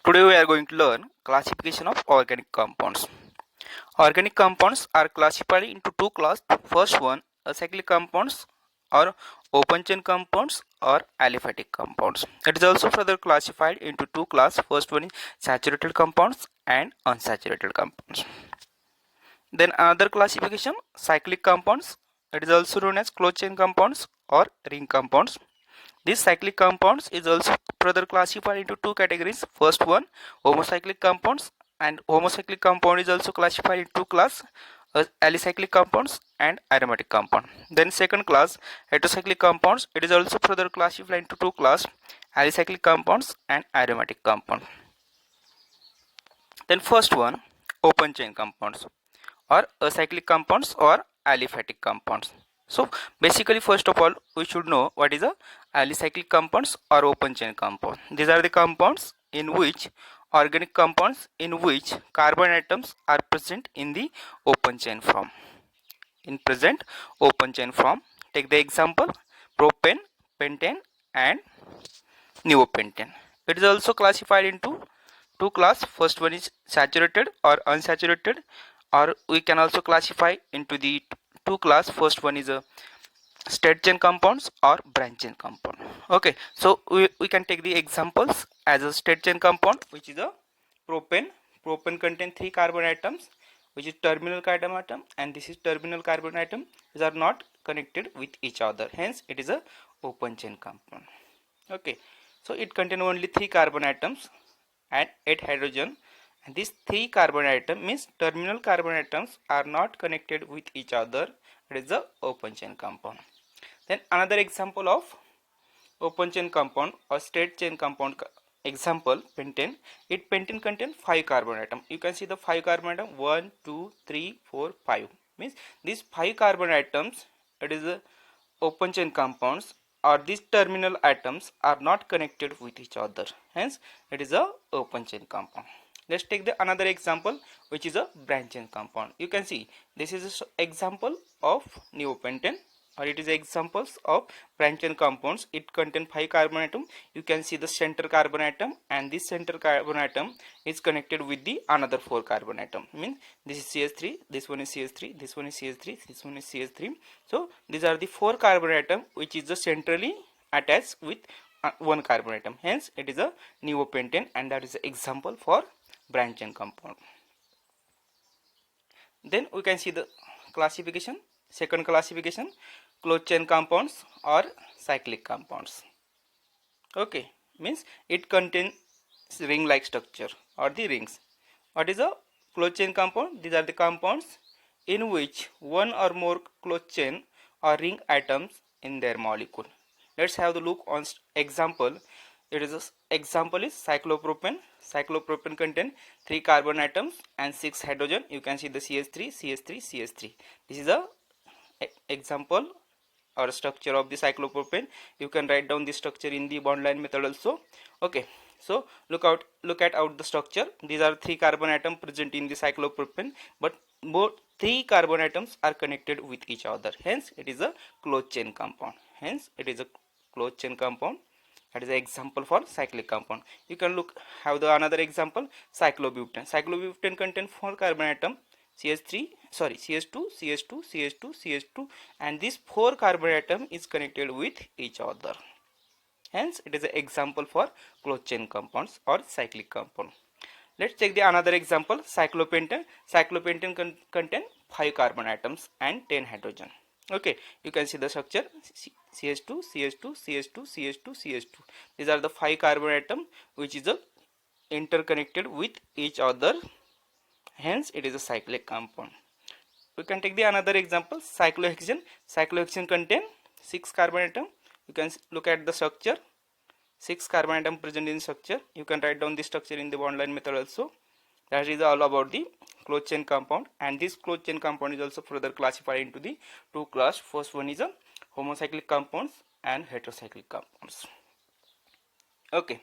Today we are going to learn classification of organic compounds. Organic compounds are classified into two classes. First one, acyclic compounds or open chain compounds or aliphatic compounds. It is also further classified into two classes. First one is saturated compounds and unsaturated compounds. Then another classification, cyclic compounds. It is also known as closed chain compounds or ring compounds. These cyclic compounds is also further classified into two categories. First one, homocyclic compounds, and homocyclic compound is also classified in two class, alicyclic compounds and aromatic compound. Then second class, heterocyclic compounds. It is also further classified into two class, alicyclic compounds and aromatic compound. Then first one, open chain compounds or acyclic compounds or aliphatic compounds. So basically, first of all, we should know what is a alicyclic compounds or open chain compound. These are the compounds in which organic compounds in which carbon atoms are present in the open chain form. In present open chain form, take the example propane, pentane and neopentane. It is also classified into two class. First one is saturated or unsaturated, or we can also classify into the two class. First one is a straight chain compounds or branch chain compound. Okay, so we can take the examples as a straight chain compound, which is a propane. Propane contain three carbon atoms, which is terminal carbon atom, and this is terminal carbon atom. These are not connected with each other, hence it is a open chain compound. Okay, so it contains only three carbon atoms and 8 hydrogen, and these three carbon atom means terminal carbon atoms are not connected with each other. It is the open chain compound. Then another example of open chain compound or straight chain compound example, pentane. It pentane contain 5 carbon atom. You can see the 5 carbon atom, 1 2 3 4 5 means these 5 carbon atoms, it is a open chain compounds, or these terminal atoms are not connected with each other, hence it is a open chain compound. Let's take the another example, which is a branch chain compound. You can see this is an example of neopentane, or it is examples of branch chain compounds. It contain 5 carbon atom. You can see the center carbon atom, and this center carbon atom is connected with the another 4 carbon atom. I mean this is CH3, this one is CH3, this one is CH3, this one is CH3. So these are the 4 carbon atom which is the centrally attached with one carbon atom. Hence it is a neopentane, and that is the example for branch chain compound. Then we can see the classification. Second classification, closed chain compounds or cyclic compounds. Okay, means it contains ring like structure or the rings. What is a closed chain compound? These are the compounds in which one or more closed chain or ring atoms in their molecule. Let's have the look on example. It is a, example is cyclopropane. Cyclopropane contain 3 carbon atoms and 6 hydrogen. You can see the CH3, CH3, CH3. This is a example or structure of the cyclopropane. You can write down the structure in the bond line method also. Okay, so look at out the structure. These are 3 carbon atoms present in the cyclopropane, but both 3 carbon atoms are connected with each other, hence it is a closed chain compound. Hence it is a closed chain compound. That is an example for cyclic compound. You can look have the another example, cyclobutane. Cyclobutane contain 4 carbon atom, CH3, sorry, CH2, CH2, CH2, CH2, and this 4 carbon atom is connected with each other. Hence it is an example for closed chain compounds or cyclic compound. Let's take the another example, cyclopentane. Cyclopentane contain 5 carbon atoms and 10 hydrogen. Okay, you can see the structure, CH2, CH2, CH2, CH2, CH2. These are the 5 carbon atom which is interconnected with each other, hence it is a cyclic compound. We can take the another example, cyclohexane. Cyclohexane contain 6 carbon atom. You can look at the structure, 6 carbon atom present in structure. You can write down the structure in the bond line method also. That is all about the closed chain compound, and this closed chain compound is also further classified into the two class. First one is a homocyclic compounds and heterocyclic compounds. Okay,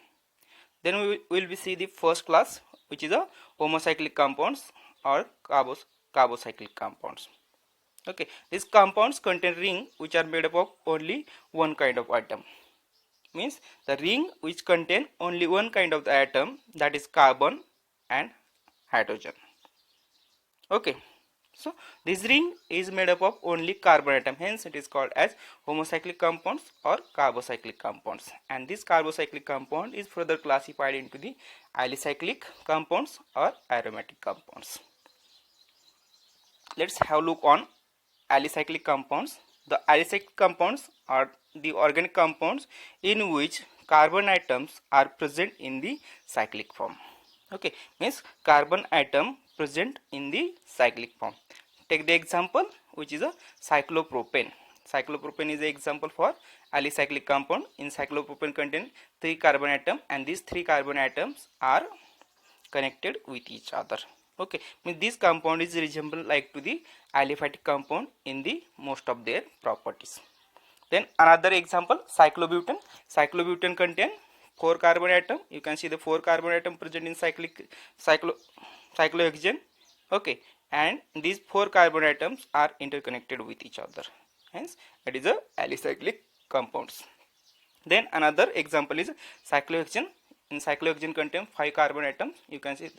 then we will be see the first class, which is a homocyclic compounds or carbocyclic compounds. Okay, these compounds contain ring which are made up of only one kind of atom. means the ring which contain only one kind of the atom, that is carbon and hydrogen. Okay, so this ring is made up of only carbon atom, hence it is called as homocyclic compounds or carbocyclic compounds. And this carbocyclic compound is further classified into the alicyclic compounds or aromatic compounds. Let's have a look on alicyclic compounds. The alicyclic compounds are the organic compounds in which carbon atoms are present in the cyclic form. Okay, means carbon atom present in the cyclic form. Take the example which is a cyclopropane. Cyclopropane is an example for alicyclic compound. In cyclopropane contain 3 carbon atoms, and these 3 carbon atoms are connected with each other. Okay, means this compound is resemble like to the aliphatic compound in the most of their properties. Then another example, cyclobutane. Cyclobutane contain 4 carbon atom. You can see the 4 carbon atom present in cyclohexane. Okay, and these 4 carbon atoms are interconnected with each other, hence it is a alicyclic compounds. Then another example is cyclohexane. In cyclohexane contain 5 carbon atoms. You can see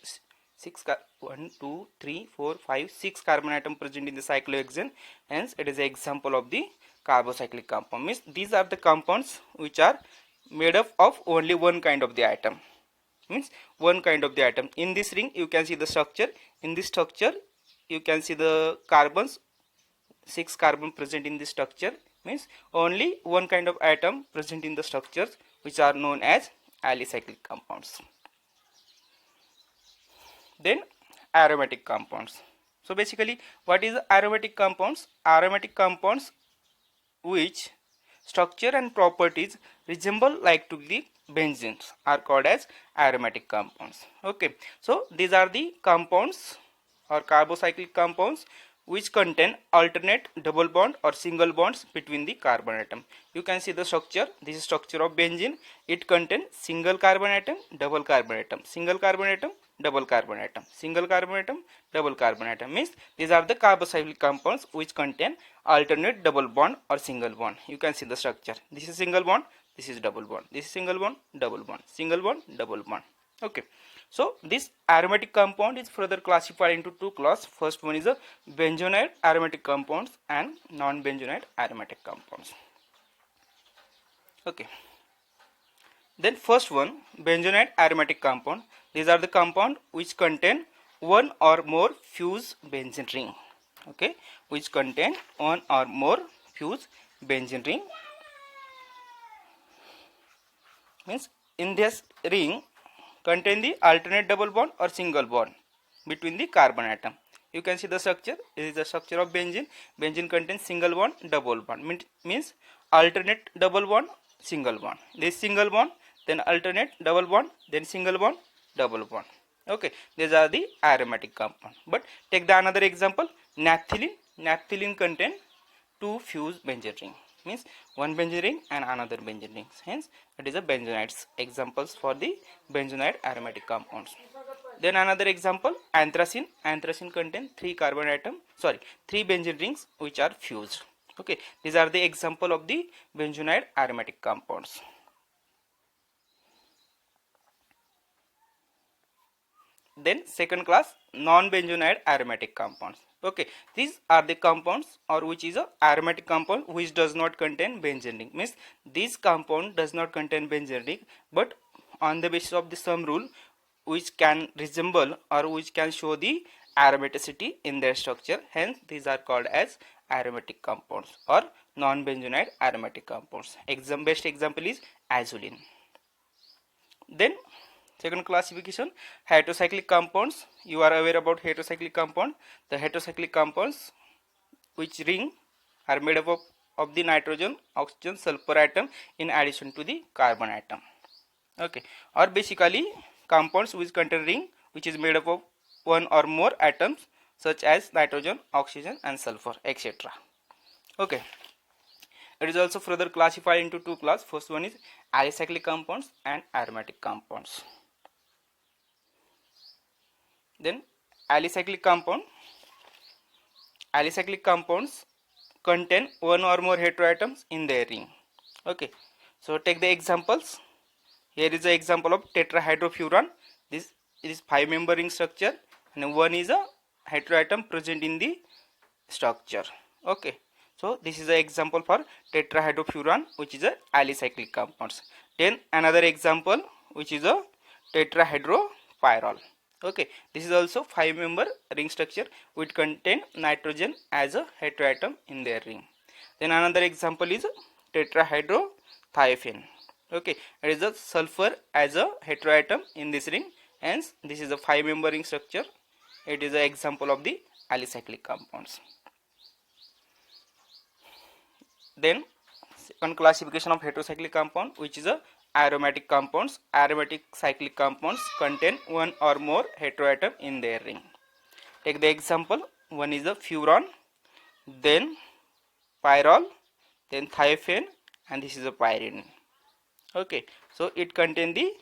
1 2 3 4 5 6 carbon atom present in the cyclohexane, hence it is an example of the carbocyclic compound. Means these are the compounds which are made up of only one kind of the atom, means one kind of the atom. In this ring you can see the structure. In this structure you can see the carbons, 6 carbon present in this structure, means only one kind of atom present in the structures, which are known as alicyclic compounds. Then aromatic compounds. So basically what is aromatic compounds? Aromatic compounds which structure and properties resemble like to the benzenes are called as aromatic compounds. Okay, so these are the compounds or carbocyclic compounds which contain alternate double bond or single bonds between the carbon atom. You can see the structure. This is structure of benzene. It contains single carbon atom, double carbon atom, single carbon atom, double carbon atom, single carbon atom, double carbon atom. Means these are the carbocyclic compounds which contain alternate double bond or single bond. You can see the structure. This is single bond, this is double bond, this is single bond, double bond, single bond, double bond. Okay, so this aromatic compound is further classified into 2 classes. First one is a benzoate aromatic compounds and non-benzoate aromatic compounds. Okay, then first one, benzoate aromatic compound. These are the compound which contain one or more fused benzene ring. Okay, which contain one or more fused benzene ring. Means in this ring contain the alternate double bond or single bond between the carbon atom. You can see the structure. This is the structure of benzene. Benzene contains single bond, double bond. Means alternate double bond, single bond. This single bond, then alternate double bond, then single bond, double bond. Okay, these are the aromatic compound. But take the another example, naphthalene. Naphthalene contain 2 fused benzene ring. Means one benzene ring and another benzene ring. Hence it is a benzoates. Examples for the benzoate aromatic compounds. Then another example, anthracene. Anthracene contain 3 carbon atom, 3 benzene rings which are fused. Okay, these are the example of the benzoate aromatic compounds. Then second class, non-benzoate aromatic compounds. Okay, these are the compounds or which is a aromatic compound which does not contain benzene ring. Means this compound does not contain benzene ring, but on the basis of the some rule which can resemble or which can show the aromaticity in their structure, hence these are called as aromatic compounds or non-benzoate aromatic compounds. Best example is azulene. Then second classification, heterocyclic compounds. You are aware about heterocyclic compound. The heterocyclic compounds which ring are made up of the nitrogen, oxygen, sulfur atom in addition to the carbon atom. Okay, or basically compounds which contain ring which is made up of one or more atoms such as nitrogen, oxygen and sulfur, etc. Okay, it is also further classified into 2 classes. First one is alicyclic compounds and aromatic compounds. Then alicyclic compounds contain one or more heteroatoms in their ring. Okay, So take the examples. Here is the example of tetrahydrofuran. This is 5-member ring structure and one is a heteroatom present in the structure. Okay, so this is the example for tetrahydrofuran, which is a alicyclic compounds. Then another example, which is a tetrahydropyrrole. Okay, this is also 5-member ring structure which contain nitrogen as a heteroatom in their ring. Then another example is tetrahydrothiophene. Okay, it is a sulfur as a heteroatom in this ring, hence this is a 5-member ring structure. It is an example of the alicyclic compounds. Then second classification of heterocyclic compound, which is a aromatic compounds. Aromatic cyclic compounds contain one or more heteroatom in their ring. Take the example, one is the furan, then pyrrole, then thiophene, and this is a pyridine. Okay, so it contains the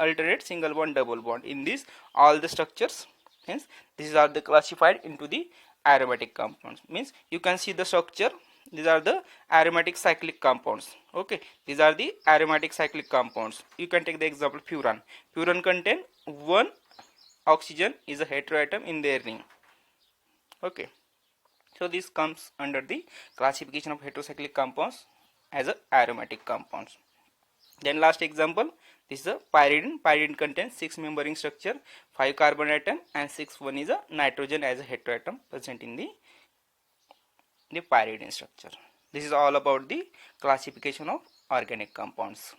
alternate single bond double bond in this all the structures. Hence these are the classified into the aromatic compounds. Means you can see the structure. These are the aromatic cyclic compounds. Okay, these are the aromatic cyclic compounds. You can take the example furan. Furan contain one oxygen is a heteroatom in their ring. Okay, so this comes under the classification of heterocyclic compounds as a aromatic compounds. Then last example, this is a pyridine. Pyridine contains 6-member ring structure, 5 carbon atom and 1 is a nitrogen as a heteroatom present in the pyridine structure. This is all about the classification of organic compounds.